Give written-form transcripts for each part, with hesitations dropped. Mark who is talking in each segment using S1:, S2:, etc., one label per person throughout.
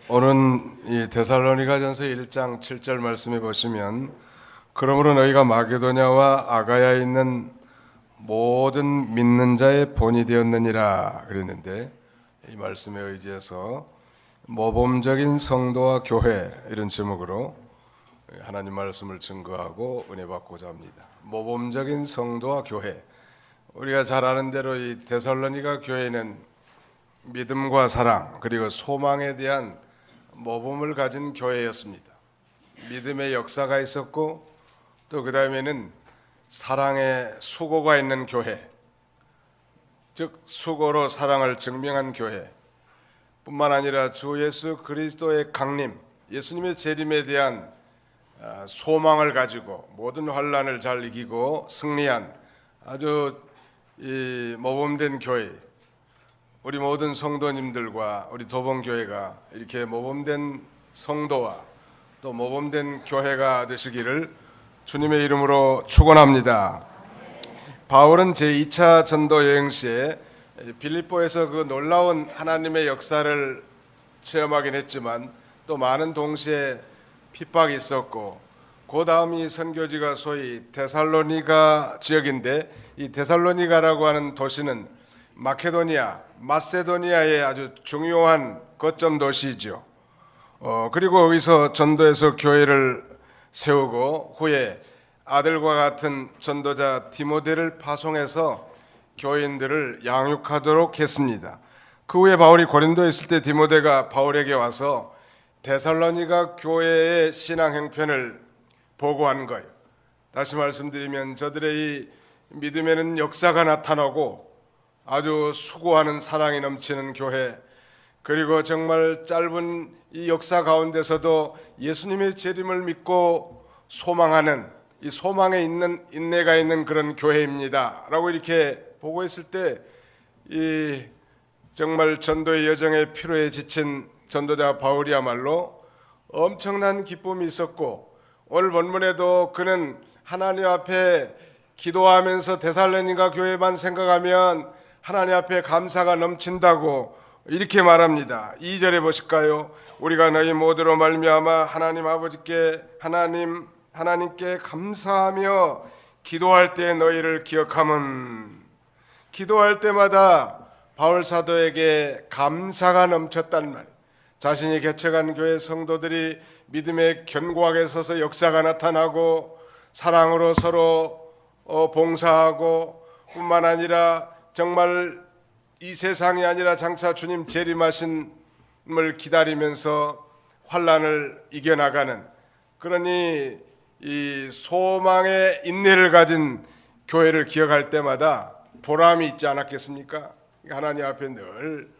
S1: 오는 이 데살로니가전서 1장 7절 말씀에 보시면 그러므로 너희가 마게도냐와 아가야에 있는 모든 믿는 자의 본이 되었느니라 그랬는데, 이 말씀에 의지해서 모범적인 성도와 교회, 이런 제목으로 하나님 말씀을 증거하고 은혜 받고자 합니다. 모범적인 성도와 교회. 우리가 잘 아는 대로 이 데살로니가 교회는 믿음과 사랑 그리고 소망에 대한 모범을 가진 교회였습니다. 믿음의 역사가 있었고, 또 그 다음에는 사랑의 수고가 있는 교회, 즉 수고로 사랑을 증명한 교회 뿐만 아니라 주 예수 그리스도의 강림, 예수님의 재림에 대한 소망을 가지고 모든 환난을 잘 이기고 승리한 아주 이 모범된 교회, 우리 모든 성도님들과 우리 도봉교회가 이렇게 모범된 성도와 또 모범된 교회가 되시기를 주님의 이름으로 축원합니다. 바울은 제2차 전도 여행 시에 빌립보에서 그 놀라운 하나님의 역사를 체험하긴 했지만 또 많은 동시에 핍박이 있었고, 그 다음이 선교지가 소위 데살로니가 지역인데, 이 데살로니가라고 하는 도시는 마세도니아의 아주 중요한 거점 도시이죠. 그리고 여기서 전도해서 교회를 세우고 후에 아들과 같은 전도자 디모데를 파송해서 교인들을 양육하도록 했습니다. 그 후에 바울이 고린도에 있을 때 디모데가 바울에게 와서 데살로니가 교회의 신앙 형편을 보고한 거예요. 다시 말씀드리면 저들의 이 믿음에는 역사가 나타나고 아주 수고하는 사랑이 넘치는 교회, 그리고 정말 짧은 이 역사 가운데서도 예수님의 재림을 믿고 소망하는, 이 소망에 있는 인내가 있는 그런 교회입니다 라고 이렇게 보고했을 때, 이 정말 전도의 여정에 피로에 지친 전도자 바울이야말로 엄청난 기쁨이 있었고, 오늘 본문에도 그는 하나님 앞에 기도하면서 데살로니가 교회만 생각하면 하나님 앞에 감사가 넘친다고 이렇게 말합니다. 2절에 보실까요? 우리가 너희 모두로 말미암아 하나님께 감사하며 기도할 때 너희를 기억함은, 기도할 때마다 바울 사도에게 감사가 넘쳤단 말이에요. 자신이 개척한 교회 성도들이 믿음에 견고하게 서서 역사가 나타나고 사랑으로 서로 봉사하고, 뿐만 아니라 정말 이 세상이 아니라 장차 주님 재림하심을 기다리면서 환난을 이겨나가는, 그러니 이 소망의 인내를 가진 교회를 기억할 때마다 보람이 있지 않았겠습니까? 하나님 앞에 늘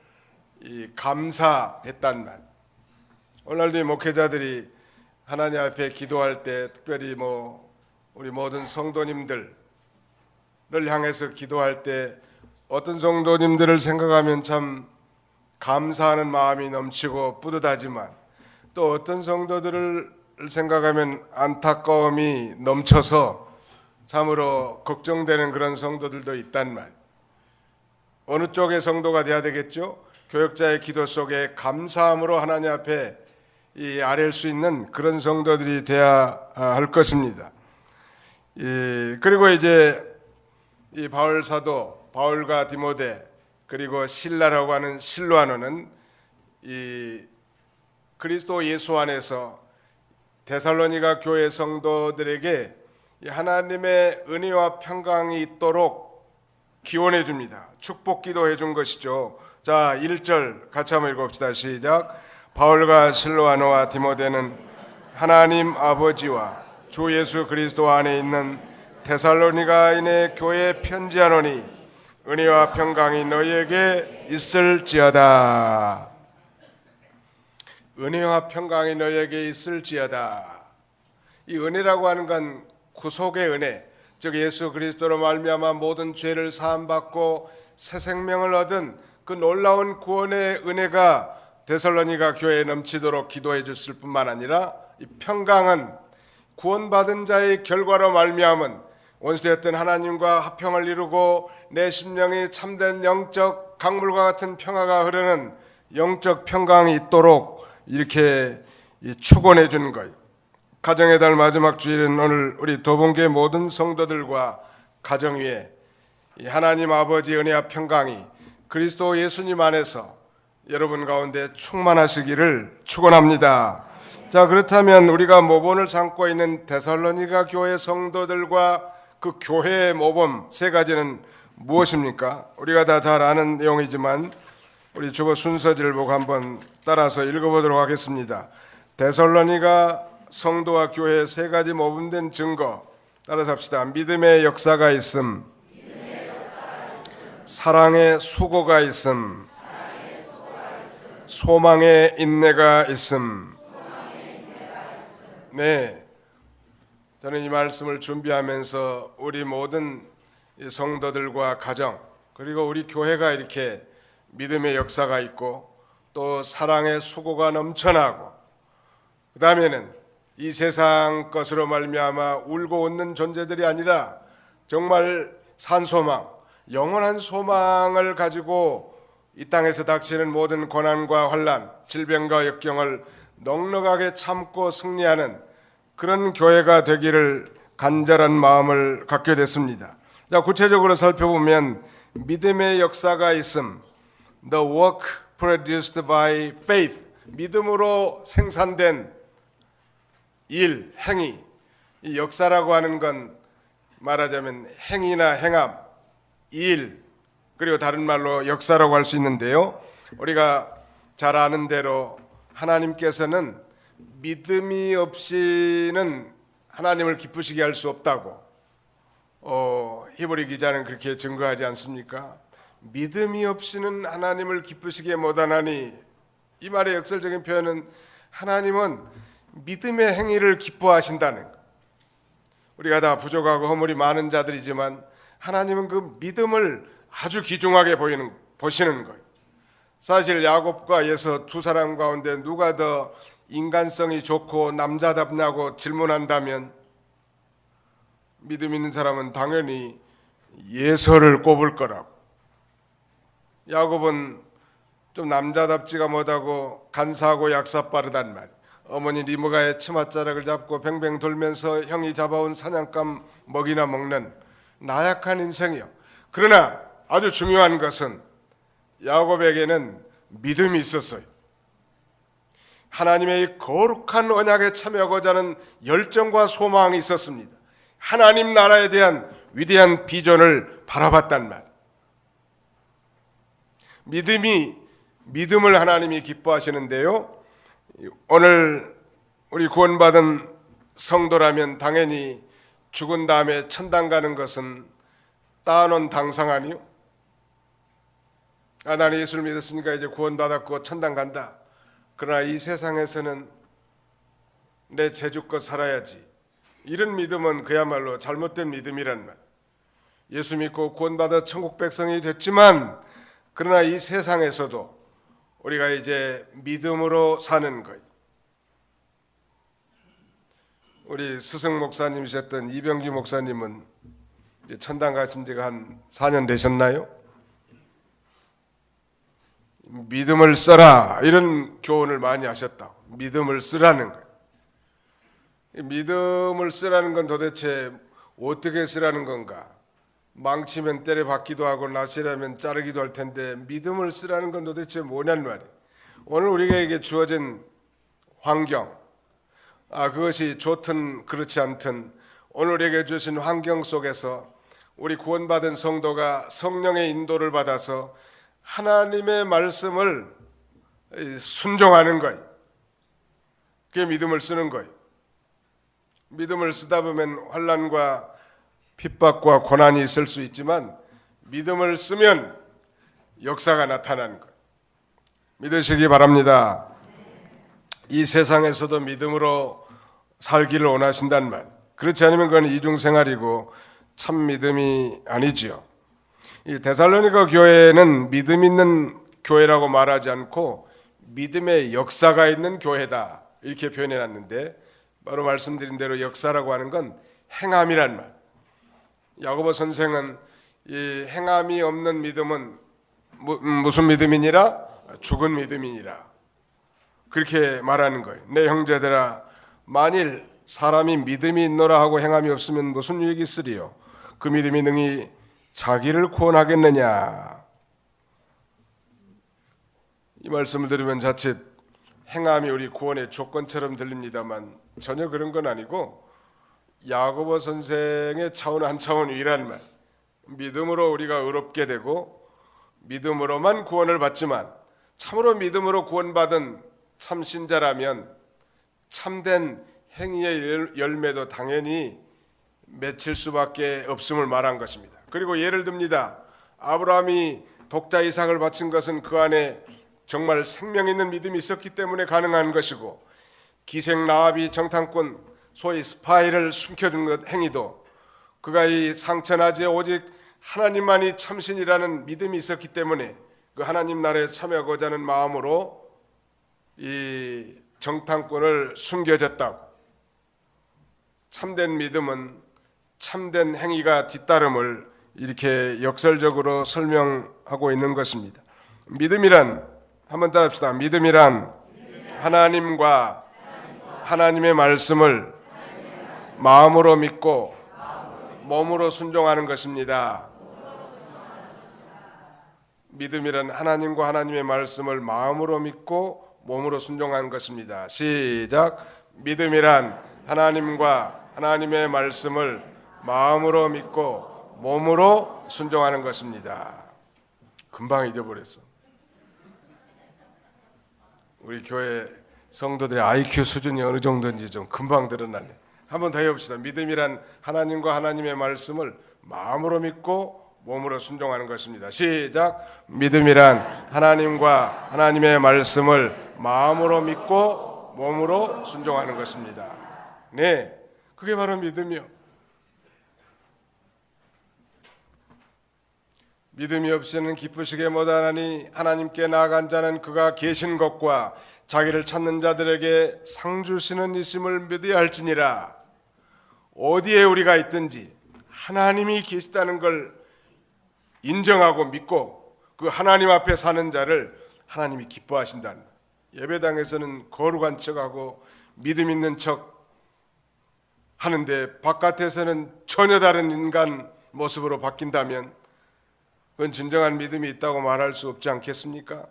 S1: 이 감사했단 말. 오늘도 이 목회자들이 하나님 앞에 기도할 때, 특별히 우리 모든 성도님들을 향해서 기도할 때 어떤 성도님들을 생각하면 참 감사하는 마음이 넘치고 뿌듯하지만, 또 어떤 성도들을 생각하면 안타까움이 넘쳐서 참으로 걱정되는 그런 성도들도 있단 말. 어느 쪽의 성도가 돼야 되겠죠? 교역자의 기도 속에 감사함으로 하나님 앞에 아랠 수 있는 그런 성도들이 돼야 할 것입니다. 그리고 이제 이 바울 사도, 바울과 디모데, 그리고 실라라고 하는 실로아노는 이 그리스도 예수 안에서 데살로니가 교회 성도들에게 하나님의 은혜와 평강이 있도록 기원해 줍니다. 축복 기도해 준 것이죠. 자, 1절 같이 한번 읽어봅시다. 시작. 바울과 실로아노와 디모데는 하나님 아버지와 주 예수 그리스도 안에 있는 데살로니가인의 교회에 편지하노니 은혜와 평강이 너희에게 있을지어다. 은혜와 평강이 너희에게 있을지어다. 이 은혜라고 하는 건 구속의 은혜, 즉 예수 그리스도로 말미암아 모든 죄를 사함받고 새 생명을 얻은 그 놀라운 구원의 은혜가 데살로니가 교회에 넘치도록 기도해 줬을 뿐만 아니라, 이 평강은 구원받은 자의 결과로 말미암은 원수되었던 하나님과 화평을 이루고 내 심령이 참된 영적 강물과 같은 평화가 흐르는 영적 평강이 있도록 이렇게 축원해 주는 거예요. 가정의 달 마지막 주일은 오늘 우리 도봉교회 모든 성도들과 가정 위에 하나님 아버지 은혜와 평강이 그리스도 예수님 안에서 여러분 가운데 충만하시기를 축원합니다. 자, 그렇다면 우리가 모본을 삼고 있는 데살로니가 교회 성도들과 그 교회의 모범 세 가지는 무엇입니까? 우리가 다 잘 아는 내용이지만 우리 주보 순서지를 보고 한번 따라서 읽어보도록 하겠습니다. 데살로니가 성도와 교회의 세 가지 모범된 증거 따라서 합시다. 믿음의 역사가 있음, 사랑의 수고가 있음, 소망의 인내가 있음. 네, 저는 이 말씀을 준비하면서 우리 모든 성도들과 가정 그리고 우리 교회가 이렇게 믿음의 역사가 있고 또 사랑의 수고가 넘쳐나고 그 다음에는 이 세상 것으로 말미암아 울고 웃는 존재들이 아니라 정말 산소망, 영원한 소망을 가지고 이 땅에서 닥치는 모든 고난과 환난, 질병과 역경을 넉넉하게 참고 승리하는 그런 교회가 되기를 간절한 마음을 갖게 됐습니다. 자, 구체적으로 살펴보면 믿음의 역사가 있음, the work produced by faith, 믿음으로 생산된 일, 행위. 이 역사라고 하는 건 말하자면 행위나 행함, 일, 그리고 다른 말로 역사라고 할 수 있는데요. 우리가 잘 아는 대로 하나님께서는 믿음이 없이는 하나님을 기쁘시게 할 수 없다고 히브리 기자는 그렇게 증거하지 않습니까? 믿음이 없이는 하나님을 기쁘시게 못하나니, 이 말의 역설적인 표현은 하나님은 믿음의 행위를 기뻐하신다는 것. 우리가 다 부족하고 허물이 많은 자들이지만 하나님은 그 믿음을 아주 귀중하게 보시는 거예요. 사실 야곱과 예서 두 사람 가운데 누가 더 인간성이 좋고 남자답냐고 질문한다면 믿음 있는 사람은 당연히 예서를 꼽을 거라고. 야곱은 좀 남자답지가 못하고 간사하고 약사 빠르단 말. 어머니 리브가의 치맛자락을 잡고 뱅뱅 돌면서 형이 잡아온 사냥감 먹이나 먹는 나약한 인생이요. 그러나 아주 중요한 것은 야곱에게는 믿음이 있었어요. 하나님의 거룩한 언약에 참여하고자 하는 열정과 소망이 있었습니다. 하나님 나라에 대한 위대한 비전을 바라봤단 말. 믿음을 하나님이 기뻐하시는데요. 오늘 우리 구원받은 성도라면 당연히 죽은 다음에 천당 가는 것은 따놓은 당상 아니요? 나는 예수를 믿었으니까 이제 구원받았고 천당 간다. 그러나 이 세상에서는 내 제주껏 살아야지. 이런 믿음은 그야말로 잘못된 믿음이란 말. 예수 믿고 구원받아 천국 백성이 됐지만 그러나 이 세상에서도 우리가 이제 믿음으로 사는 거예요. 우리 스승 목사님이셨던 이병규 목사님은 이제 천당 가신 지가 한 4년 되셨나요? 믿음을 써라 이런 교훈을 많이 하셨다고. 믿음을 쓰라는 거예요. 믿음을 쓰라는 건 도대체 어떻게 쓰라는 건가? 망치면 때려 박기도 하고 낫이라면 자르기도 할 텐데 믿음을 쓰라는 건 도대체 뭐냐는 말이에요. 오늘 우리에게 주어진 환경, 그것이 좋든 그렇지 않든 오늘 우리에게 주신 환경 속에서 우리 구원받은 성도가 성령의 인도를 받아서 하나님의 말씀을 순종하는 거예요. 그게 믿음을 쓰는 거예요. 믿음을 쓰다 보면 환난과 핍박과 고난이 있을 수 있지만 믿음을 쓰면 역사가 나타나는 거예요. 믿으시기 바랍니다. 이 세상에서도 믿음으로 살기를 원하신단 말. 그렇지 않으면 그건 이중생활이고 참 믿음이 아니지요. 이 데살로니가 교회는 믿음 있는 교회라고 말하지 않고 믿음의 역사가 있는 교회다 이렇게 표현해놨는데, 바로 말씀드린 대로 역사라고 하는 건 행함이란 말. 야고보 선생은 이 행함이 없는 믿음은 무슨 믿음이니라? 죽은 믿음이니라. 그렇게 말하는 거예요. 내 형제들아, 만일 사람이 믿음이 있노라 하고 행함이 없으면 무슨 유익이 있으리요? 그 믿음이 능히 자기를 구원하겠느냐? 이 말씀을 들으면 자칫 행함이 우리 구원의 조건처럼 들립니다만 전혀 그런 건 아니고, 야고보 선생의 차원은 한 차원 위라는 말. 믿음으로 우리가 의롭게 되고 믿음으로만 구원을 받지만, 참으로 믿음으로 구원받은 참신자라면 참된 행위의 열매도 당연히 맺힐 수밖에 없음을 말한 것입니다. 그리고 예를 듭니다. 아브라함이 독자 이삭을 바친 것은 그 안에 정말 생명 있는 믿음이 있었기 때문에 가능한 것이고, 기생 라합이 정탐꾼 소위 스파이를 숨겨준 것 행위도 그가 이 상처나지에 오직 하나님만이 참신이라는 믿음이 있었기 때문에 그 하나님 나라에 참여하고자 하는 마음으로 이 정탐꾼을 숨겨졌다고. 참된 믿음은 참된 행위가 뒤따름을 이렇게 역설적으로 설명하고 있는 것입니다. 믿음이란, 한번 따라합시다. 믿음이란 하나님과 하나님의 말씀을 마음으로 믿고 몸으로 순종하는 것입니다. 믿음이란 하나님과 하나님의 말씀을 마음으로 믿고 몸으로 순종하는 것입니다. 시작. 믿음이란 하나님과 하나님의 말씀을 마음으로 믿고 몸으로 순종하는 것입니다. 금방 잊어버렸어. 우리 교회 성도들의 IQ 수준이 어느 정도인지 좀 금방 드러나네. 한번 더 해봅시다. 믿음이란 하나님과 하나님의 말씀을 마음으로 믿고 몸으로 순종하는 것입니다. 시작. 믿음이란 하나님과 하나님의 말씀을 마음으로 믿고 몸으로 순종하는 것입니다. 네, 그게 바로 믿음이요. 믿음이 없이는 기쁘시게 못하나니 하나님께 나아간 자는 그가 계신 것과 자기를 찾는 자들에게 상 주시는 이심을 믿어야 할지니라. 어디에 우리가 있든지 하나님이 계시다는 걸 인정하고 믿고 그 하나님 앞에 사는 자를 하나님이 기뻐하신다는 거예요. 예배당에서는 거룩한 척하고 믿음 있는 척 하는데 바깥에서는 전혀 다른 인간 모습으로 바뀐다면 그건 진정한 믿음이 있다고 말할 수 없지 않겠습니까?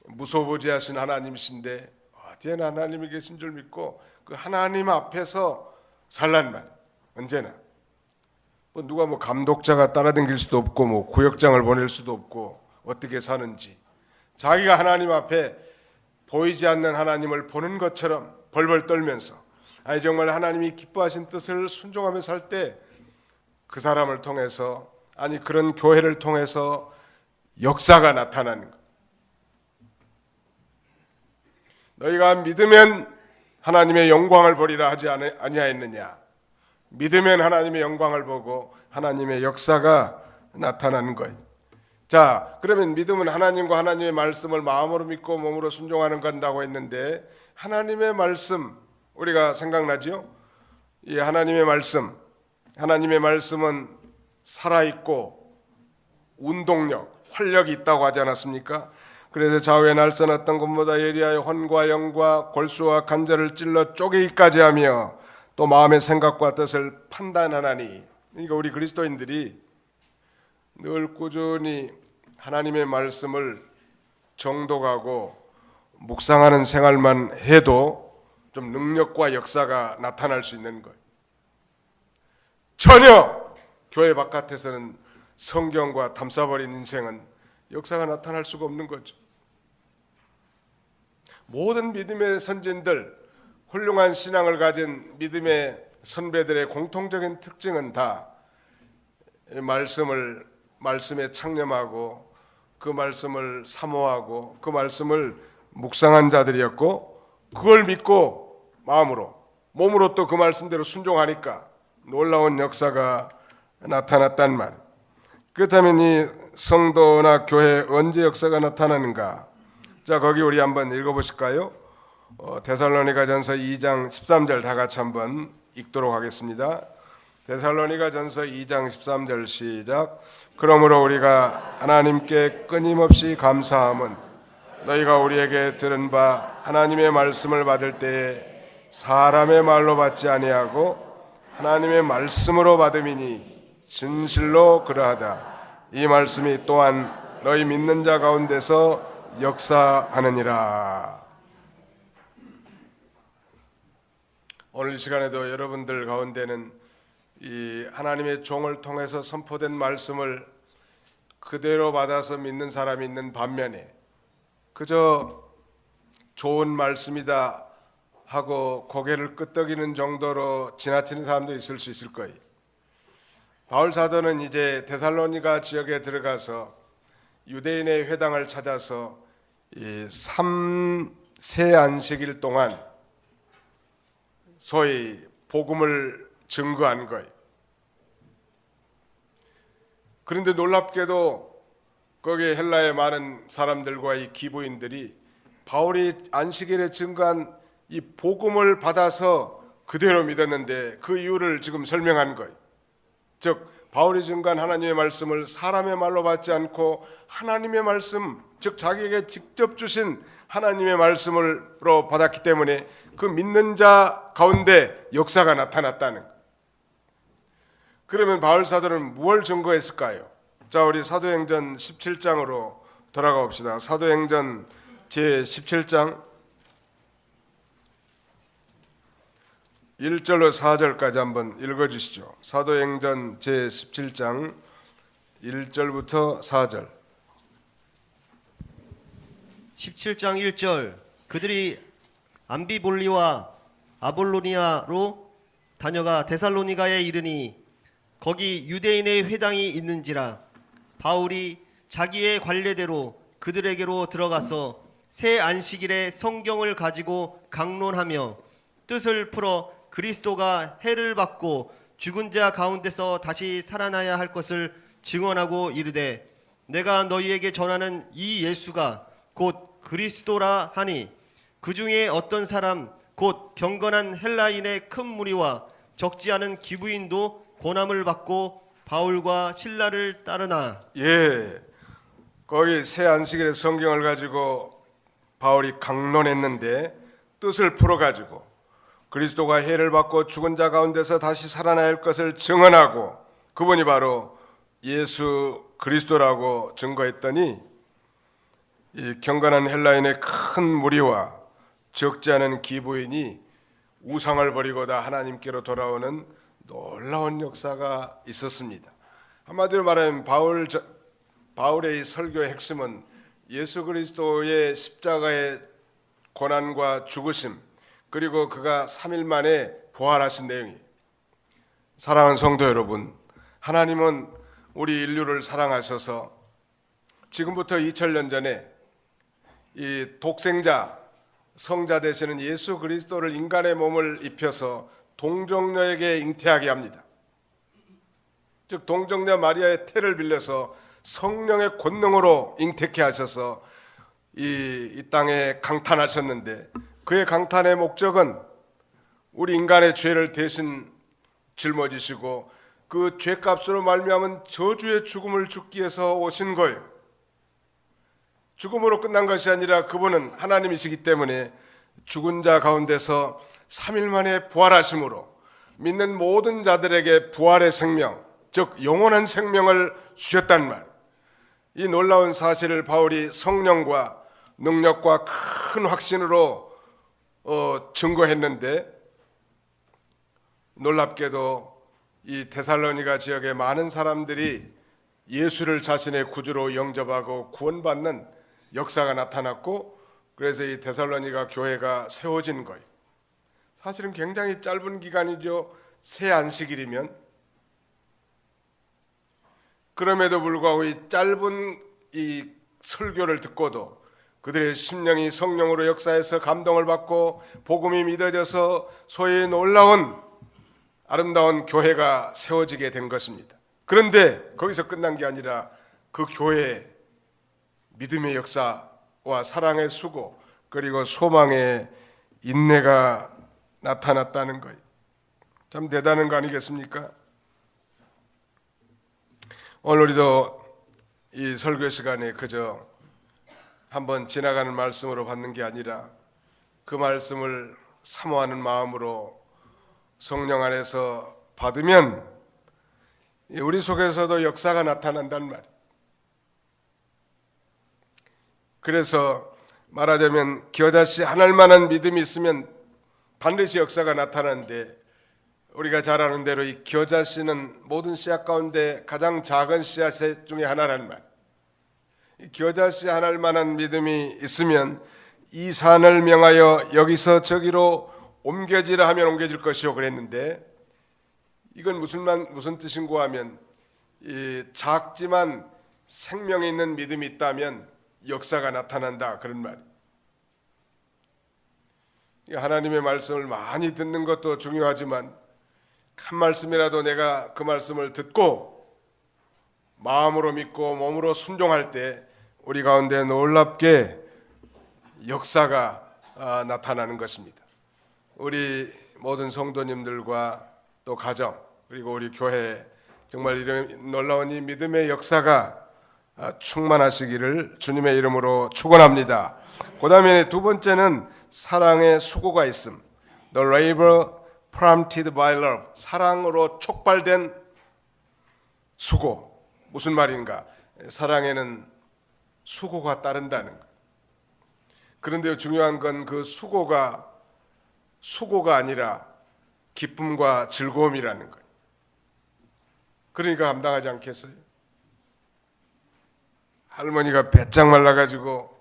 S1: 무소부지하신 하나님이신데 어디에나 하나님이 계신 줄 믿고 그 하나님 앞에서 살란 말. 언제나 누가 감독자가 따라다닐 수도 없고 구역장을 보낼 수도 없고 어떻게 사는지 자기가 하나님 앞에 보이지 않는 하나님을 보는 것처럼 벌벌 떨면서, 아니 정말 하나님이 기뻐하신 뜻을 순종하며 살 때 그 사람을 통해서, 아니 그런 교회를 통해서 역사가 나타나는 것. 너희가 믿으면 하나님의 영광을 보리라 하지 아니하였느냐. 믿으면 하나님의 영광을 보고 하나님의 역사가 나타나는 거예요. 자, 그러면 믿음은 하나님과 하나님의 말씀을 마음으로 믿고 몸으로 순종하는 건다고 했는데, 하나님의 말씀 우리가 생각나죠? 이 하나님의 말씀은 살아있고 운동력, 활력이 있다고 하지 않았습니까? 그래서 좌우에 날선 것보다 예리하여 혼과 영과 골수와 관절을 찔러 쪼개기까지 하며 또 마음의 생각과 뜻을 판단하나니. 그러니까 우리 그리스도인들이 늘 꾸준히 하나님의 말씀을 정독하고 묵상하는 생활만 해도 좀 능력과 역사가 나타날 수 있는 거예요. 전혀 교회 바깥에서는 성경과 담싸버린 인생은 역사가 나타날 수가 없는 거죠. 모든 믿음의 선진들, 훌륭한 신앙을 가진 믿음의 선배들의 공통적인 특징은 다 말씀에 창념하고 그 말씀을 사모하고 그 말씀을 묵상한 자들이었고, 그걸 믿고 마음으로 몸으로 또 그 말씀대로 순종하니까 놀라운 역사가 나타났단 말이에요. 그렇다면 이 성도나 교회에 언제 역사가 나타나는가? 자, 거기 우리 한번 읽어보실까요? 데살로니가전서 2장 13절 다 같이 한번 읽도록 하겠습니다. 데살로니가전서 2장 13절 시작. 그러므로 우리가 하나님께 끊임없이 감사함은 너희가 우리에게 들은 바 하나님의 말씀을 받을 때에 사람의 말로 받지 아니하고 하나님의 말씀으로 받음이니 진실로 그러하다. 이 말씀이 또한 너희 믿는 자 가운데서 역사하느니라. 오늘 이 시간에도 여러분들 가운데는 이 하나님의 종을 통해서 선포된 말씀을 그대로 받아서 믿는 사람이 있는 반면에 그저 좋은 말씀이다 하고 고개를 끄덕이는 정도로 지나치는 사람도 있을 수 있을 거예요. 바울 사도는 이제 데살로니가 지역에 들어가서 유대인의 회당을 찾아서 이 3세 안식일 동안 소위 복음을 증거한 거예요. 그런데 놀랍게도 거기에 헬라의 많은 사람들과 이 기부인들이 바울이 안식일에 증거한 이 복음을 받아서 그대로 믿었는데 그 이유를 지금 설명한 거예요. 즉 바울이 증거한 하나님의 말씀을 사람의 말로 받지 않고 하나님의 말씀, 즉 자기에게 직접 주신 하나님의 말씀으로 받았기 때문에 그 믿는 자 가운데 역사가 나타났다는 거예요. 그러면 바울 사도는 무엇을 증거했을까요? 자, 우리 사도행전 17장으로 돌아가 봅시다. 사도행전 제17장 1절로 4절까지 한번 읽어주시죠. 사도행전 제17장 1절부터 4절.
S2: 17장 1절. 그들이 암비볼리와 아볼로니아로 다녀가 데살로니가에 이르니 거기 유대인의 회당이 있는지라. 바울이 자기의 관례대로 그들에게로 들어가서 새 안식일에 성경을 가지고 강론하며 뜻을 풀어 그리스도가 해를 받고 죽은 자 가운데서 다시 살아나야 할 것을 증언하고 이르되 내가 너희에게 전하는 이 예수가 곧 그리스도라 하니 그 중에 어떤 사람 곧 경건한 헬라인의 큰 무리와 적지 않은 기부인도 고난을 받고 바울과 실라를 따르나.
S1: 예, 거기 새 안식일에 성경을 가지고 바울이 강론했는데 뜻을 풀어가지고 그리스도가 해를 받고 죽은 자 가운데서 다시 살아나야 할 것을 증언하고 그분이 바로 예수 그리스도라고 증거했더니 이 경건한 헬라인의 큰 무리와 적지 않은 기부인이 우상을 버리고 다 하나님께로 돌아오는 놀라운 역사가 있었습니다. 한마디로 말하면 바울의 설교의 핵심은 예수 그리스도의 십자가의 고난과 죽으심 그리고 그가 3일 만에 부활하신 내용이에요. 사랑하는 성도 여러분, 하나님은 우리 인류를 사랑하셔서 지금부터 2000년 전에 이 독생자 성자 되시는 예수 그리스도를 인간의 몸을 입혀서 동정녀에게 잉태하게 합니다. 즉 동정녀 마리아의 태를 빌려서 성령의 권능으로 잉태케 하셔서 이 땅에 강탄하셨는데 그의 강탄의 목적은 우리 인간의 죄를 대신 짊어지시고 그 죄값으로 말미암은 저주의 죽음을 죽기 위해서 오신 거예요. 죽음으로 끝난 것이 아니라 그분은 하나님이시기 때문에 죽은 자 가운데서 3일 만에 부활하심으로 믿는 모든 자들에게 부활의 생명, 즉 영원한 생명을 주셨단 말이에요. 이 놀라운 사실을 바울이 성령과 능력과 큰 확신으로 증거했는데 놀랍게도 이 데살로니가 지역의 많은 사람들이 예수를 자신의 구주로 영접하고 구원받는 역사가 나타났고 그래서 이 데살로니가 교회가 세워진 거예요. 사실은 굉장히 짧은 기간이죠. 새 안식일이면. 그럼에도 불구하고 이 짧은 이 설교를 듣고도 그들의 심령이 성령으로 역사해서 감동을 받고 복음이 믿어져서 소위 놀라운 아름다운 교회가 세워지게 된 것입니다. 그런데 거기서 끝난 게 아니라 그 교회에 믿음의 역사와 사랑의 수고 그리고 소망의 인내가 나타났다는 거예요. 참 대단한 거 아니겠습니까? 오늘 우리도 이 설교 시간에 그저 한번 지나가는 말씀으로 받는 게 아니라 그 말씀을 사모하는 마음으로 성령 안에서 받으면 우리 속에서도 역사가 나타난단 말이에요. 그래서 말하자면 겨자씨 하나만한 믿음이 있으면 반드시 역사가 나타나는데, 우리가 잘 아는 대로 이 겨자씨는 모든 씨앗 가운데 가장 작은 씨앗 중에 하나란 말. 이 겨자씨 하나만한 믿음이 있으면 이 산을 명하여 여기서 저기로 옮겨지라 하면 옮겨질 것이요 그랬는데, 이건 무슨 뜻인고 하면 이 작지만 생명이 있는 믿음이 있다면 역사가 나타난다, 그런 말이에요. 하나님의 말씀을 많이 듣는 것도 중요하지만 한 말씀이라도 내가 그 말씀을 듣고 마음으로 믿고 몸으로 순종할 때 우리 가운데 놀랍게 역사가 나타나는 것입니다. 우리 모든 성도님들과 또 가정 그리고 우리 교회 정말 이런 놀라운 이 믿음의 역사가 충만하시기를 주님의 이름으로 축원합니다. 그다음에 두 번째는 사랑의 수고가 있음. The labor prompted by love. 사랑으로 촉발된 수고. 무슨 말인가? 사랑에는 수고가 따른다는 것. 그런데 중요한 건 그 수고가 아니라 기쁨과 즐거움이라는 것. 그러니까 감당하지 않겠어요? 할머니가 배짱 말라가지고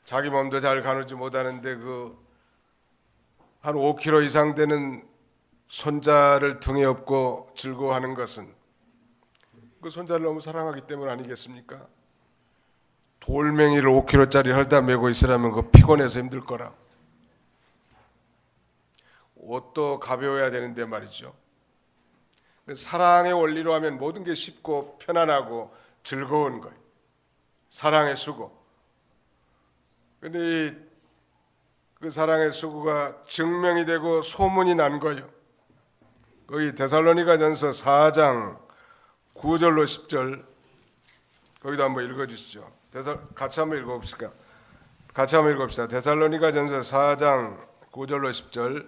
S1: 자기 몸도 잘 가누지 못하는데 한 5kg 이상 되는 손자를 등에 업고 즐거워하는 것은 그 손자를 너무 사랑하기 때문 아니겠습니까? 돌멩이를 5kg짜리 헐다 메고 있으라면 그 피곤해서 힘들 거라. 옷도 가벼워야 되는데 말이죠. 사랑의 원리로 하면 모든 게 쉽고 편안하고 즐거운 거예요. 사랑의 수고. 그런데 그 사랑의 수고가 증명이 되고 소문이 난 거예요. 거기 데살로니가전서 4장 9절로 10절 거기도 한번 읽어주시죠. 같이 한번 읽어봅시다. 데살로니가전서 4장 9절로 10절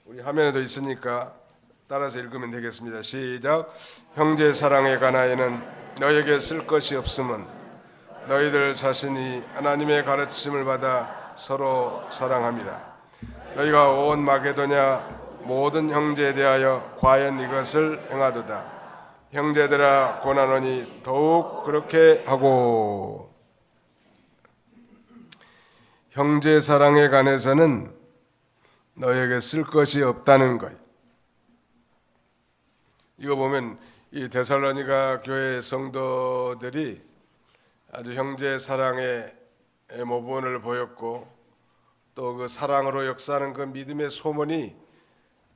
S1: 우리 화면에도 있으니까 따라서 읽으면 되겠습니다. 시작. 형제 사랑에 관하여는 너에게 쓸 것이 없음은 너희들 자신이 하나님의 가르침을 받아 서로 사랑함이라. 너희가 온 마게도냐 모든 형제에 대하여 과연 이것을 행하도다. 형제들아 고난하니 더욱 그렇게 하고. 형제 사랑에 관해서는 너에게 쓸 것이 없다는 거예요. 이거 보면 이 데살로니가 교회 성도들이 아주 형제 사랑의 모범을 보였고 또 그 사랑으로 역사하는 그 믿음의 소문이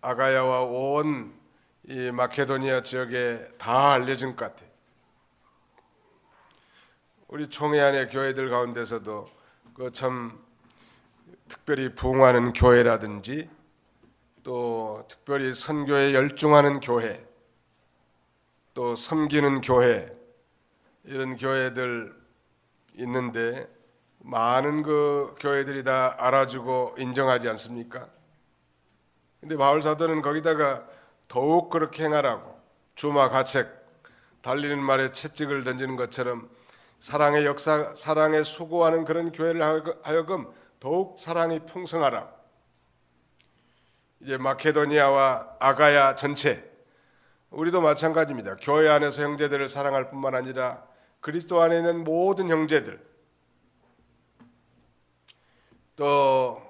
S1: 아가야와 온 이 마케도니아 지역에 다 알려진 것 같아요. 우리 총회 안의 교회들 가운데서도 그 참 특별히 부흥하는 교회라든지 또 특별히 선교에 열중하는 교회 또 섬기는 교회 이런 교회들 있는데 많은 그 교회들이 다 알아주고 인정하지 않습니까? 근데 바울 사도는 거기다가 더욱 그렇게 행하라고 주마 가책 달리는 말에 채찍을 던지는 것처럼 사랑의 역사, 사랑에 수고하는 그런 교회를 하여금 더욱 사랑이 풍성하라. 이제 마케도니아와 아가야 전체 우리도 마찬가지입니다. 교회 안에서 형제들을 사랑할 뿐만 아니라 그리스도 안에 있는 모든 형제들 또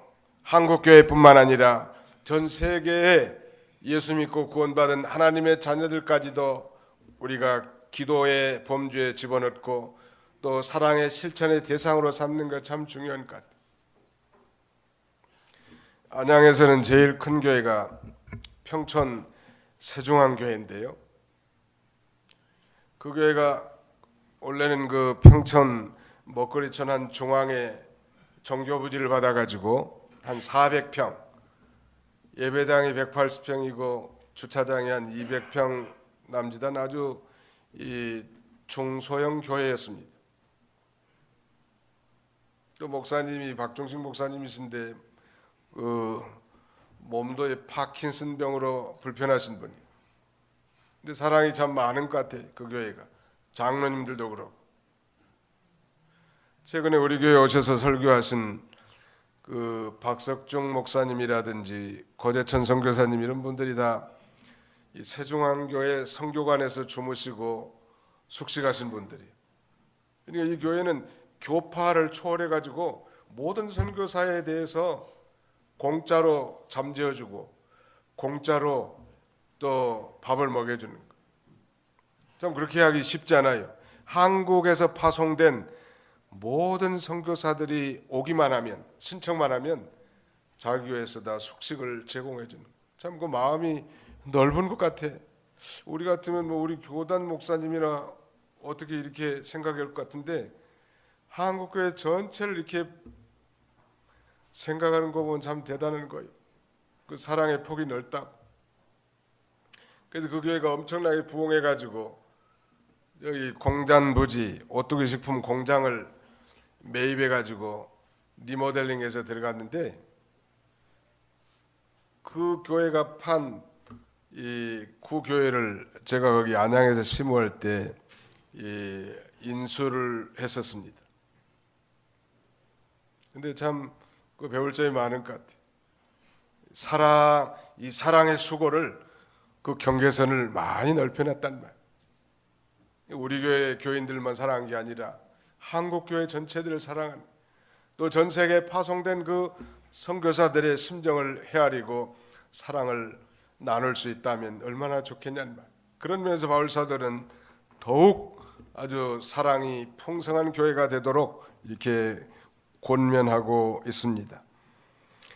S1: 한국교회뿐만 아니라 전 세계에 예수 믿고 구원받은 하나님의 자녀들까지도 우리가 기도의 범주에 집어넣고 또 사랑의 실천의 대상으로 삼는 것 참 중요한 것 같아요. 안양에서는 제일 큰 교회가 평촌 세중앙교회인데요. 그 교회가 원래는 그 평촌 먹거리촌 한 중앙에 정교부지를 받아가지고 한 400평, 예배당이 180평이고 주차장이 한 200평 남짓한 아주 이 중소형 교회였습니다. 또 목사님이 박종식 목사님이신데 몸도 파킨슨병으로 불편하신 분이. 근데 사랑이 참 많은 것 같아. 그 교회가 장로님들도 그렇고. 최근에 우리 교회 오셔서 설교하신 그 박석중 목사님이라든지 고재천 선교사님 이런 분들이 다 이 세중앙교회 성교관에서 주무시고 숙식하신 분들이. 그러니까 이 교회는 교파를 초월해 가지고 모든 선교사에 대해서 공짜로 잠재워주고 공짜로 또 밥을 먹여주는 거. 참 그렇게 하기 쉽지 않아요. 한국에서 파송된 모든 선교사들이 오기만 하면, 신청만 하면 자기 교회에서 다 숙식을 제공해 주는. 참 그 마음이 넓은 것 같아. 우리 같으면 뭐 우리 교단 목사님이나 어떻게 이렇게 생각할 것 같은데 한국 교회 전체를 이렇게 생각하는 거 보면 참 대단한 거예요. 그 사랑의 폭이 넓다고. 그래서 그 교회가 엄청나게 부흥해 가지고 여기 공단 부지 오뚜기 식품 공장을 매입해 가지고 리모델링해서 들어갔는데 그 교회가 판 이 구교회를 제가 거기 안양에서 심호할 때 인수를 했었습니다. 근데 참 그 배울 점이 많은 것 같아요. 이 사랑의 수고를 그 경계선을 많이 넓혀놨단 말. 우리 교회 교인들만 사랑한 게 아니라 한국 교회 전체들을 사랑하는, 또 전 세계에 파송된 그 선교사들의 심정을 헤아리고 사랑을 나눌 수 있다면 얼마나 좋겠냐는 말. 그런 면에서 바울 사도는 더욱 아주 사랑이 풍성한 교회가 되도록 이렇게 권면하고 있습니다.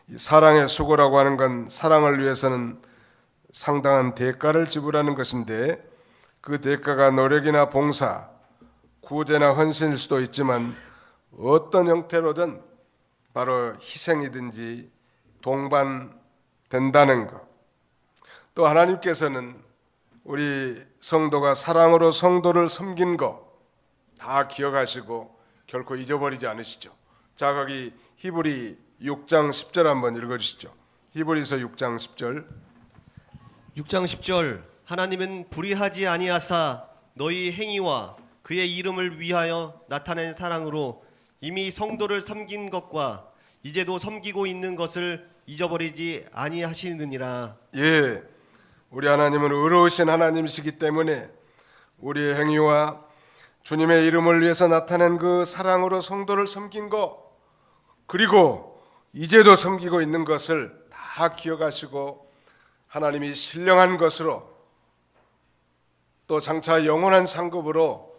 S1: 이 사랑의 수고라고 하는 건 사랑을 위해서는 상당한 대가를 지불하는 것인데 그 대가가 노력이나 봉사, 구제나 헌신일 수도 있지만 어떤 형태로든 바로 희생이든지 동반된다는 것. 또 하나님께서는 우리 성도가 사랑으로 성도를 섬긴 거 다 기억하시고 결코 잊어버리지 않으시죠. 자, 거기 히브리 6장 10절 한번 읽어주시죠. 히브리서 6장 10절.
S2: 6장 10절 하나님은 불의하지 아니하사 너희 행위와 그의 이름을 위하여 나타낸 사랑으로 이미 성도를 섬긴 것과 이제도 섬기고 있는 것을 잊어버리지 아니하시느니라.
S1: 예, 우리 하나님은 의로우신 하나님이시기 때문에 우리의 행위와 주님의 이름을 위해서 나타낸 그 사랑으로 성도를 섬긴 것, 그리고 이제도 섬기고 있는 것을 다 기억하시고 하나님이 신령한 것으로 또 장차 영원한 상급으로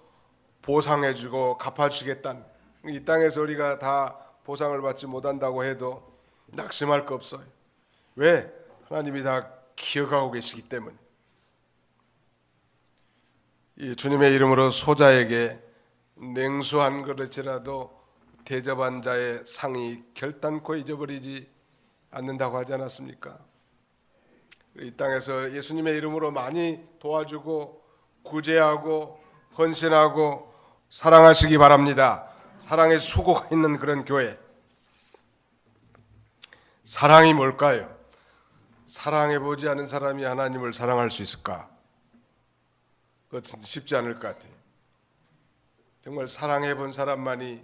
S1: 보상해주고 갚아주시겠다는, 이 땅에서 우리가 다 보상을 받지 못한다고 해도 낙심할 거 없어요. 왜? 하나님이 다 기억하고 계시기 때문에. 이 주님의 이름으로 소자에게 냉수 한 그릇이라도 대접한 자의 상이 결단코 잊어버리지 않는다고 하지 않았습니까? 이 땅에서 예수님의 이름으로 많이 도와주고 구제하고 헌신하고 사랑하시기 바랍니다. 사랑의 수고가 있는 그런 교회. 사랑이 뭘까요? 사랑해보지 않은 사람이 하나님을 사랑할 수 있을까? 그것은 쉽지 않을 것 같아요. 정말 사랑해본 사람만이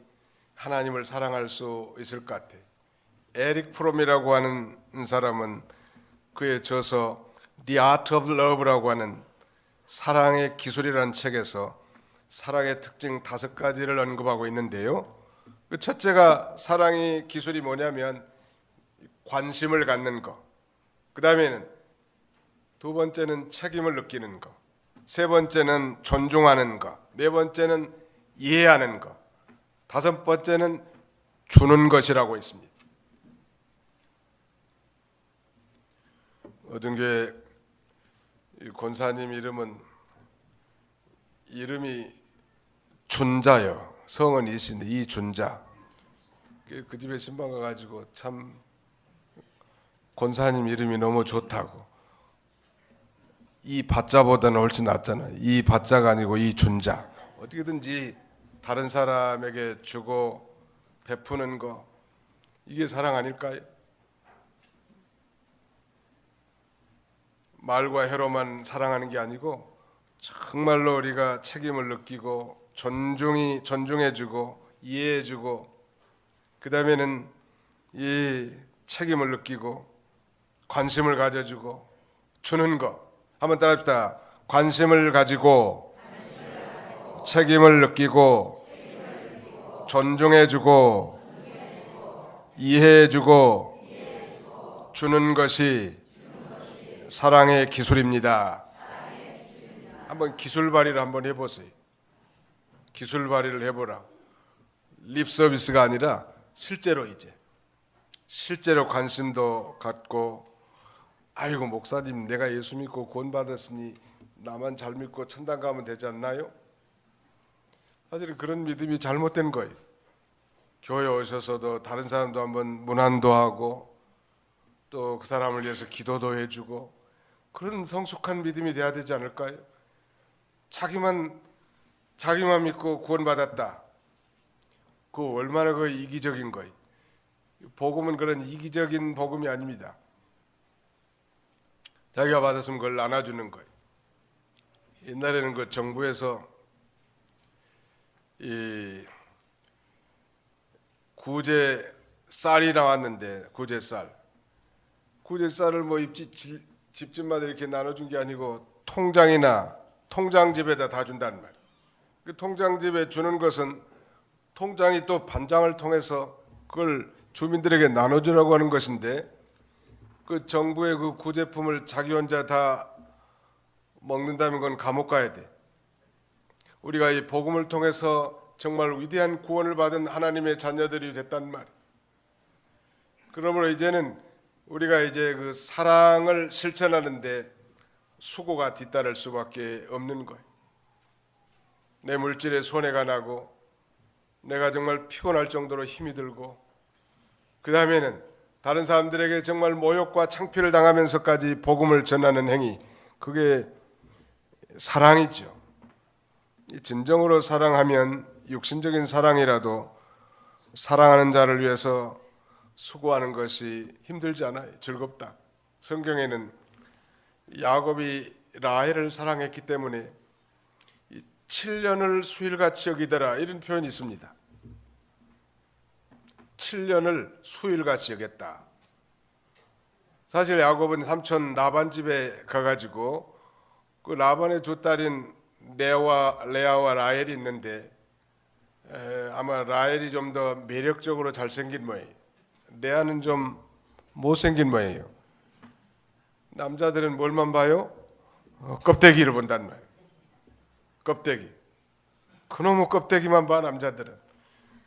S1: 하나님을 사랑할 수 있을 것 같아요. 에릭 프롬이라고 하는 사람은 그의 저서 The Art of Love라고 하는 사랑의 기술이라는 책에서 사랑의 특징 5가지를 언급하고 있는데요. 그 첫째가 사랑의 기술이 뭐냐면 관심을 갖는 것, 그 다음에는 두 번째는 책임을 느끼는 것, 세 번째는 존중하는 것, 네 번째는 이해하는 것, 다섯 번째는 주는 것이라고 있습니다. 어떤 교회 권사님 이름이 준자요. 성은 이신데 이준자. 그 집에 신방 가가지고 참 권사님 이름이 너무 좋다고. 이 바자보다는 훨씬 낫잖아요. 이 바자가 아니고 이 준자. 어떻게든지 다른 사람에게 주고 베푸는 거, 이게 사랑 아닐까요? 말과 혀로만 사랑하는 게 아니고 정말로 우리가 책임을 느끼고 존중해주고 이해해주고, 그 다음에는 이 책임을 느끼고 관심을 가져주고 주는 거. 한번 따라합시다. 관심을 가지고 책임을 느끼고 존중해주고 이해해주고 주는 것이 사랑의 기술입니다. 한번 기술 발휘를 한번 해보세요. 기술 발휘를 해보라. 립 서비스가 아니라 실제로 관심도 갖고, 아이고 목사님 내가 예수 믿고 구원 받았으니 나만 잘 믿고 천당 가면 되지 않나요? 사실은 그런 믿음이 잘못된 거예요. 교회 오셔서도 다른 사람도 한번 문안도 하고 또 그 사람을 위해서 기도도 해주고, 그런 성숙한 믿음이 돼야 되지 않을까요? 자기만 믿고 구원받았다. 그 얼마나 그 이기적인 거예요. 복음은 그런 이기적인 복음이 아닙니다. 자기가 받았으면 그걸 나눠주는 거예요. 옛날에는 그 정부에서 이 구제 쌀이 나왔는데, 구제쌀을 뭐 집집마다 이렇게 나눠준 게 아니고 통장집에다 다 준다는 말이에요. 그 통장집에 주는 것은 통장이 또 반장을 통해서 그걸 주민들에게 나눠주라고 하는 것인데, 그 정부의 그 구제품을 자기 혼자 다 먹는다면 그건 감옥 가야 돼. 우리가 이 복음을 통해서 정말 위대한 구원을 받은 하나님의 자녀들이 됐단 말이에요. 그러므로 이제는 우리가 이제 그 사랑을 실천하는데 수고가 뒤따를 수밖에 없는 거예요. 내 물질에 손해가 나고 내가 정말 피곤할 정도로 힘이 들고, 그 다음에는 다른 사람들에게 정말 모욕과 창피를 당하면서까지 복음을 전하는 행위, 그게 사랑이죠. 진정으로 사랑하면 육신적인 사랑이라도 사랑하는 자를 위해서 수고하는 것이 힘들지 않아요. 즐겁다. 성경에는 야곱이 라헬을 사랑했기 때문에 7년을 수일같이 여기더라, 이런 표현이 있습니다. 7년을 수일같이 여겼다. 사실 야곱은 삼촌 라반 집에 가가지고 그 라반의 두 딸인 레아와 라헬이 있는데, 아마 라헬이 좀 더 매력적으로 잘생긴 모양이에요. 레아는 좀 못생긴 모양이에요. 남자들은 뭘만 봐요? 껍데기를 본단 말이에요. 껍데기. 그놈의 껍데기만 봐, 남자들은.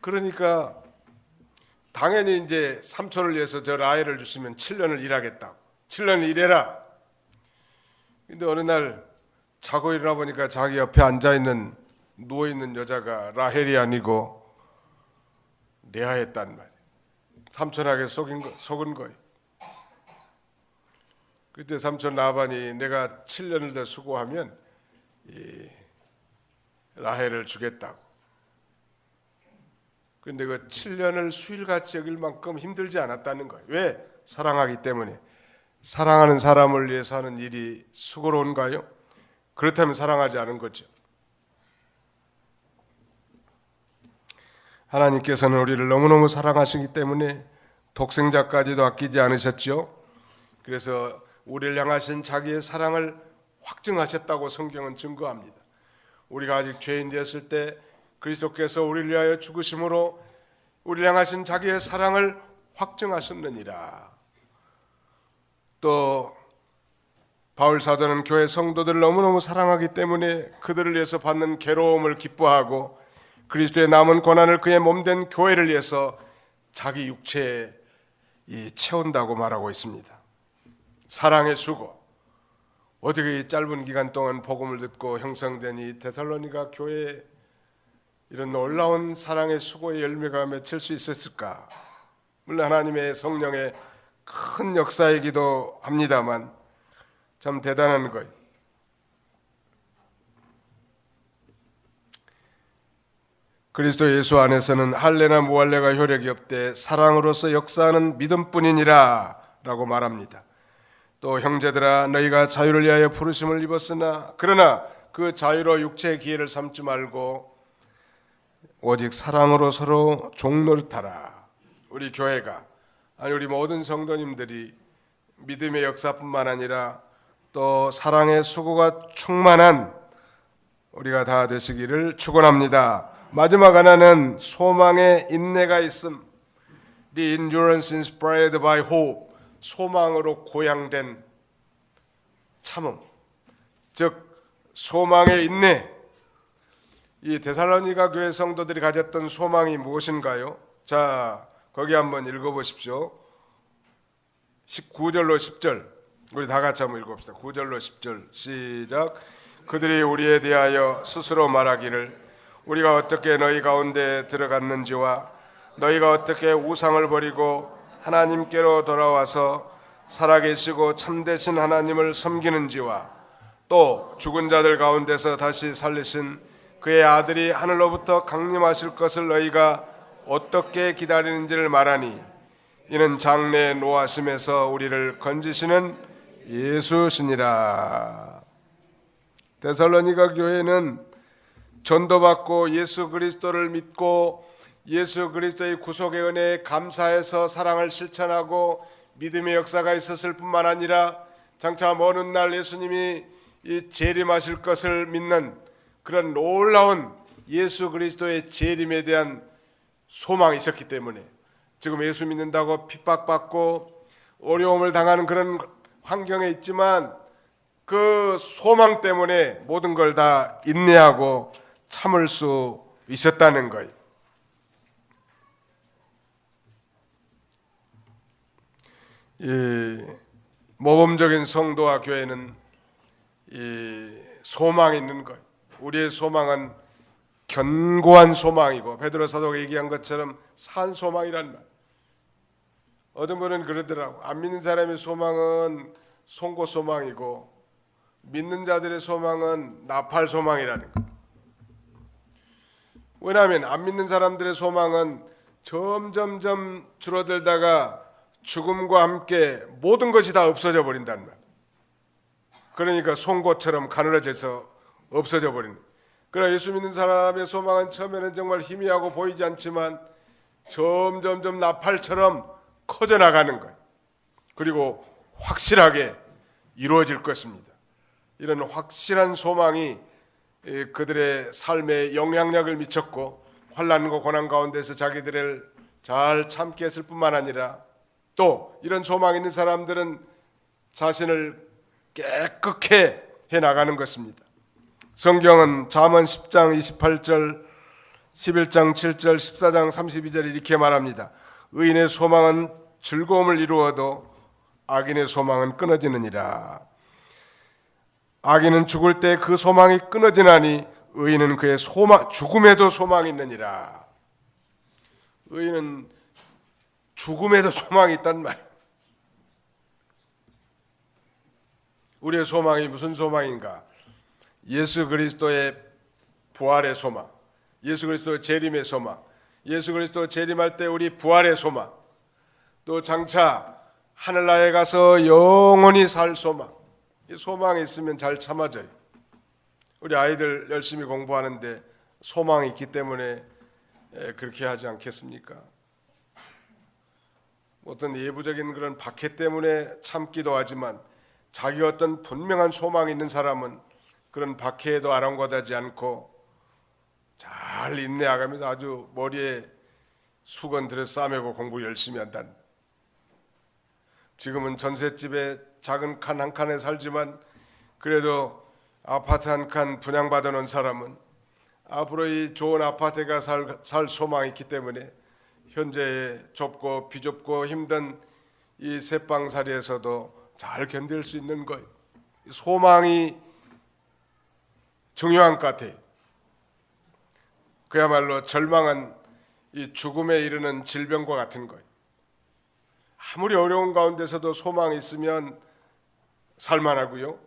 S1: 그러니까 당연히 이제 삼촌을 위해서 저 라헬을 주시면 7년을 일하겠다고. 7년을 일해라. 근데 어느 날 자고 일어나 보니까 자기 옆에 앉아있는, 누워있는 여자가 라헬이 아니고 레아였단 말이에요. 삼촌에게 속은 거예요. 그때 삼촌 라반이 내가 7년을 더 수고하면 이 라헬을 주겠다고. 근데 그 7년을 수일같이 여길 만큼 힘들지 않았다는 거예요. 왜? 사랑하기 때문에. 사랑하는 사람을 위해서 하는 일이 수고로운가요? 그렇다면 사랑하지 않은 거죠. 하나님께서는 우리를 너무너무 사랑하시기 때문에 독생자까지도 아끼지 않으셨죠. 그래서 우리를 향하신 자기의 사랑을 확증하셨다고 성경은 증거합니다. 우리가 아직 죄인 되었을 때 그리스도께서 우리를 위하여 죽으심으로 우리를 향하신 자기의 사랑을 확증하셨느니라. 또 바울 사도는 교회 성도들을 너무너무 사랑하기 때문에 그들을 위해서 받는 괴로움을 기뻐하고 그리스도의 남은 고난을 그의 몸된 교회를 위해서 자기 육체에 채운다고 말하고 있습니다. 사랑의 수고. 어떻게 이 짧은 기간 동안 복음을 듣고 형성된 이 데살로니가 교회에 이런 놀라운 사랑의 수고의 열매가 맺힐 수 있었을까? 물론 하나님의 성령의 큰 역사이기도 합니다만 참 대단한 거예요. 그리스도 예수 안에서는 할례나 무할례가 효력이 없되 사랑으로서 역사하는 믿음뿐이니라 라고 말합니다. 또 형제들아 너희가 자유를 위하여 부르심을 입었으나 그러나 그 자유로 육체의 기회를 삼지 말고 오직 사랑으로 서로 종노릇하라. 우리 교회가 아니 우리 모든 성도님들이 믿음의 역사뿐만 아니라 또 사랑의 수고가 충만한 우리가 다 되시기를 축원합니다. 마지막 하나는 소망의 인내가 있음. The endurance inspired by hope. 소망으로 고양된 참음. 즉 소망의 인내. 이 데살로니가 교회 성도들이 가졌던 소망이 무엇인가요? 자, 거기 한번 읽어보십시오. 9절로 10절 우리 다 같이 한번 읽어봅시다. 9절로 10절 시작. 그들이 우리에 대하여 스스로 말하기를 우리가 어떻게 너희 가운데 들어갔는지와 너희가 어떻게 우상을 버리고 하나님께로 돌아와서 살아계시고 참되신 하나님을 섬기는지와 또 죽은 자들 가운데서 다시 살리신 그의 아들이 하늘로부터 강림하실 것을 너희가 어떻게 기다리는지를 말하니 이는 장래 노하심에서 우리를 건지시는 예수시니라. 데살로니가 교회는 전도받고 예수 그리스도를 믿고 예수 그리스도의 구속의 은혜에 감사해서 사랑을 실천하고 믿음의 역사가 있었을 뿐만 아니라 장차 먼 훗날 예수님이 이 재림하실 것을 믿는 그런 놀라운 예수 그리스도의 재림에 대한 소망이 있었기 때문에 지금 예수 믿는다고 핍박받고 어려움을 당하는 그런 환경에 있지만 그 소망 때문에 모든 걸 다 인내하고 참을 수 있었다는 거예요. 이 모범적인 성도와 교회는 이 소망이 있는 거예요. 우리의 소망은 견고한 소망이고 베드로 사도가 얘기한 것처럼 산 소망이란 말. 어떤 분은 그러더라고. 안 믿는 사람의 소망은 송곳 소망이고 믿는 자들의 소망은 나팔 소망이라는 거. 왜냐하면 안 믿는 사람들의 소망은 점점점 줄어들다가 죽음과 함께 모든 것이 다 없어져 버린단 말. 그러니까 송곳처럼 가늘어져서 없어져 버리는. 그러나 예수 믿는 사람의 소망은 처음에는 정말 희미하고 보이지 않지만 점점점 나팔처럼 커져 나가는 거예요. 그리고 확실하게 이루어질 것입니다. 이런 확실한 소망이 그들의 삶에 영향력을 미쳤고 환난과 고난 가운데서 자기들을 잘 참게 했을 뿐만 아니라 또 이런 소망이 있는 사람들은 자신을 깨끗게 해나가는 것입니다. 성경은 잠언 10장 28절 11장 7절 14장 32절 이렇게 말합니다. 의인의 소망은 즐거움을 이루어도 악인의 소망은 끊어지느니라. 악인은 죽을 때 그 소망이 끊어지나니 의인은 그의 죽음에도 소망이 있느니라. 의인은 죽음에도 소망이 있단 말이에요. 우리의 소망이 무슨 소망인가? 예수 그리스도의 부활의 소망, 예수 그리스도의 재림의 소망, 예수 그리스도 재림할 때 우리 부활의 소망, 또 장차 하늘나라에 가서 영원히 살 소망. 이 소망이 있으면 잘 참아져요. 우리 아이들 열심히 공부하는데 소망이 있기 때문에 그렇게 하지 않겠습니까? 어떤 예부적인 그런 박해 때문에 참기도 하지만 자기 어떤 분명한 소망이 있는 사람은 그런 박해에도 아랑곳하지 않고 잘 인내하면서 아주 머리에 수건 들여 싸매고 공부 열심히 한다는. 지금은 전셋집에 작은 칸 한 칸에 살지만 그래도 아파트 한 칸 분양받아 놓은 사람은 앞으로 이 좋은 아파트에 살 소망이 있기 때문에 현재 좁고 비좁고 힘든 이 새방살이에서도 잘 견딜 수 있는 거예요. 소망이 중요한 것 같아요. 그야말로 절망은 이 죽음에 이르는 질병과 같은 거예요. 아무리 어려운 가운데서도 소망이 있으면 살만하고요.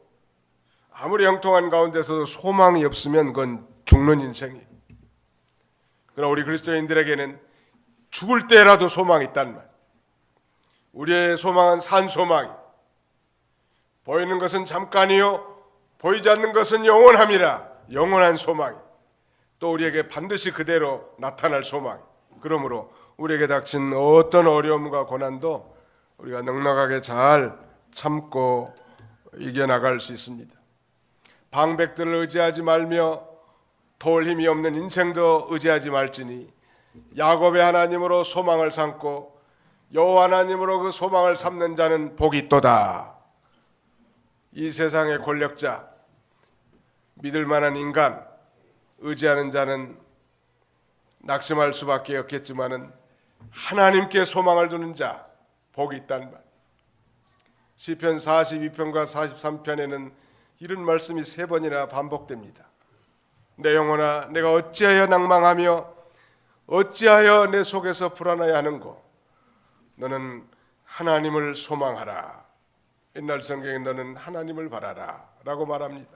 S1: 아무리 형통한 가운데서도 소망이 없으면 그건 죽는 인생이에요. 그러나 우리 그리스도인들에게는 죽을 때라도 소망이 있단 말. 우리의 소망은 산 소망이. 보이는 것은 잠깐이요 보이지 않는 것은 영원함이라. 영원한 소망이. 또 우리에게 반드시 그대로 나타날 소망이. 그러므로 우리에게 닥친 어떤 어려움과 고난도 우리가 넉넉하게 잘 참고 이겨나갈 수 있습니다. 방백들을 의지하지 말며 도울 힘이 없는 인생도 의지하지 말지니 야곱의 하나님으로 소망을 삼고 여호와 하나님으로 그 소망을 삼는 자는 복이 있도다. 이 세상의 권력자, 믿을 만한 인간, 의지하는 자는 낙심할 수밖에 없겠지만은 하나님께 소망을 두는 자 복이 있다는 말. 시편 42편과 43편에는 이런 말씀이 3번이나 반복됩니다. 내 영혼아 내가 어찌하여 낭망하며 어찌하여 내 속에서 불안하여 하는고. 너는 하나님을 소망하라. 옛날 성경에 너는 하나님을 바라라 라고 말합니다.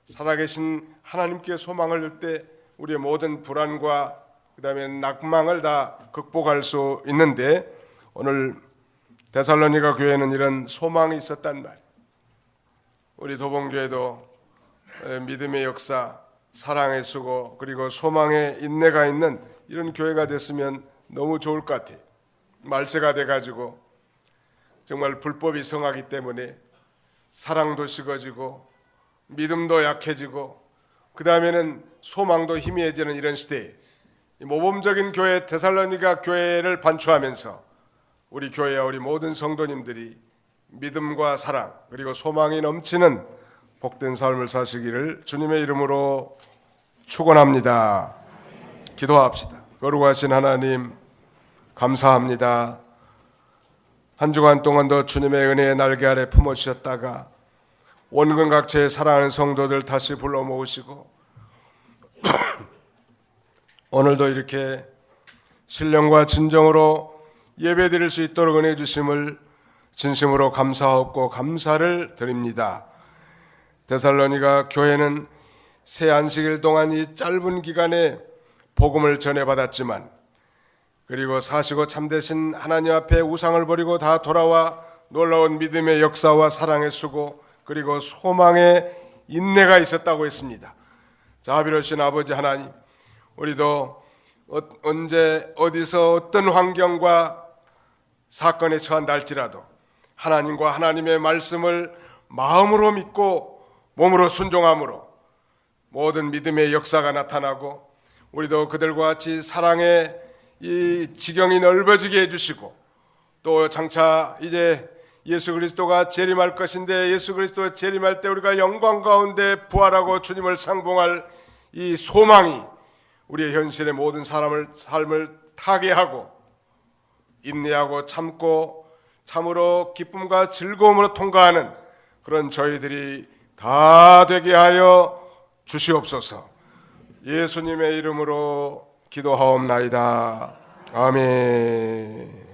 S1: 살아계신 하나님께 소망을 둘 때 우리의 모든 불안과 그 다음에 낙망을 다 극복할 수 있는데, 오늘 데살로니가 교회는 이런 소망이 있었단 말. 우리 도봉교회도 믿음의 역사, 사랑의 수고, 그리고 소망의 인내가 있는 이런 교회가 됐으면 너무 좋을 것 같아요. 말세가 돼가지고 정말 불법이 성하기 때문에 사랑도 식어지고 믿음도 약해지고 그 다음에는 소망도 희미해지는 이런 시대에 모범적인 교회 데살로니가 교회를 반추하면서 우리 교회와 우리 모든 성도님들이 믿음과 사랑 그리고 소망이 넘치는 복된 삶을 사시기를 주님의 이름으로 축원합니다. 기도합시다. 거룩하신 하나님 감사합니다. 한 주간 동안도 주님의 은혜의 날개 아래 품어주셨다가 원근각체에 사랑하는 성도들 다시 불러 모으시고 오늘도 이렇게 신령과 진정으로 예배드릴 수 있도록 은혜 주심을 진심으로 감사하고 감사를 드립니다. 데살로니가 교회는 새 안식일 동안 이 짧은 기간에 복음을 전해받았지만 그리고 사시고 참되신 하나님 앞에 우상을 버리고 다 돌아와 놀라운 믿음의 역사와 사랑의 수고 그리고 소망의 인내가 있었다고 했습니다. 자비로우신 아버지 하나님, 우리도 언제 어디서 어떤 환경과 사건에 처한다 할지라도 하나님과 하나님의 말씀을 마음으로 믿고 몸으로 순종함으로 모든 믿음의 역사가 나타나고 우리도 그들과 같이 사랑의 이 지경이 넓어지게 해주시고 또 장차 이제 예수 그리스도가 재림할 것인데 예수 그리스도가 재림할 때 우리가 영광 가운데 부활하고 주님을 상봉할 이 소망이 우리의 현실의 모든 삶을 타개하고 인내하고 참고 참으로 기쁨과 즐거움으로 통과하는 그런 저희들이 다 되게 하여 주시옵소서. 예수님의 이름으로 기도하옵나이다. 아멘.